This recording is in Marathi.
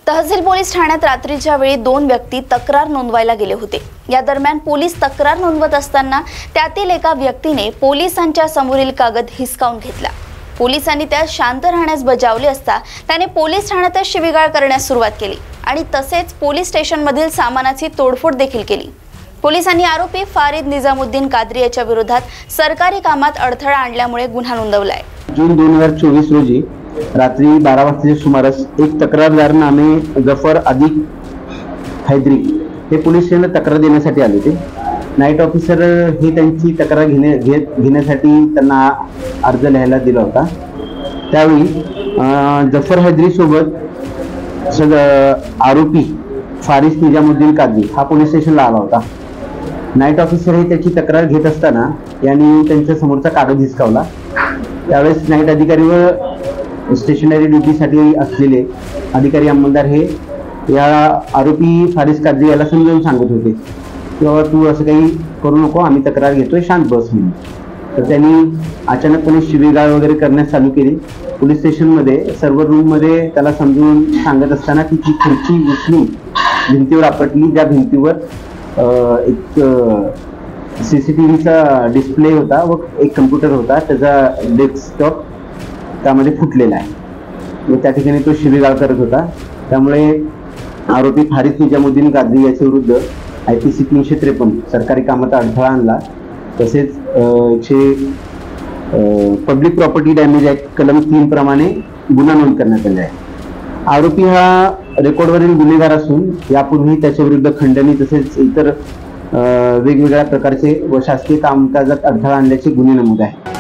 तहसील पोलीस ठाण्यात रात्रीच्या वेळी 2 व्यक्ती तक्रार नोंदवायला गेले होते। या दरम्यान पोलीस तक्रार नोंदवत असताना त्यातील एका व्यक्तीने पोलिसांच्या समोरील कागद हिसकावून घेतला। पोलिसांनी त्यास शांत राहण्यास बजावले असता त्याने पोलीस ठाण्यातच शिवीगाळ करण्यास सुरुवात केली आणि तसेच पोलीस स्टेशनमधील सामानाची तोडफोड देखील केली। पोलिसांनी आरोपी फारिद निजामुद्दीन कादरी याच्या विरोधात सरकारी कामात अडथळा आणल्यामुळे गुन्हा नोंदवलाय। जून 2024 रोजी रात्री 12 वाजताच्या सुमारास एक तक्रारदार नामे जफर अधिक हैदरी हे पोलीस स्टेशनला तक्रार देण्यासाठी आले होते। नाईट ऑफिसर हे त्यांची तक्रार घेण्यासाठी त्यांना अर्ज लिहायला दिला होता। त्यावेळी जफर हैदरी सोबत आरोपी फारिद निजामुद्दीन कादरी हा पोलीस स्टेशनला आला होता। नाईट ऑफिसर हे त्याची तक्रार घेत असताना यांनी त्यांच्या समोरचा कागद हिसकावला। त्यावेळेस नाईट अधिकारी व स्टेशनरी ड्युटीसाठी असलेले अधिकारी अंमलदार हे या आरोपी फारिद कादरी याला समजावून सांगत होते की बाबा तू असं काही करू नको, आम्ही तक्रार घेतोय, शांत बस म्हणून। तर त्यांनी अचानकपणे शिवीगाळ वगैरे करण्यास चालू केली। पोलीस स्टेशनमध्ये सर्व्हर रूममध्ये त्याला समजून सांगत असताना तिची खुर्ची उचलून भिंतीवर आपटली। ज्या भिंतीवर एक CCTVचा डिस्प्ले होता व एक कम्प्युटर होता, त्याचा डेस्कटॉप त्यामध्ये फुटलेला आहे व त्या ठिकाणी तो शिवीगाळ करत होता। त्यामुळे आरोपी फारिद निजामुद्दीन कादरी याच्या विरुद्ध IPC 353 सरकारी कामाचा अडथळा आणला, तसेच पब्लिक प्रॉपर्टी डॅमेज ऍक्ट कलम 3 प्रमाणे गुन्हा नोंद करण्यात आला आहे। आरोपी हा रेकॉर्डवरील गुन्हेगार असून यापूर्वी त्याच्या विरुद्ध खंडणी तसेच इतर वेगवेगळ्या प्रकारचे व शासकीय कामकाजात अडथळा आणल्याचे गुन्हे नमूद आहे।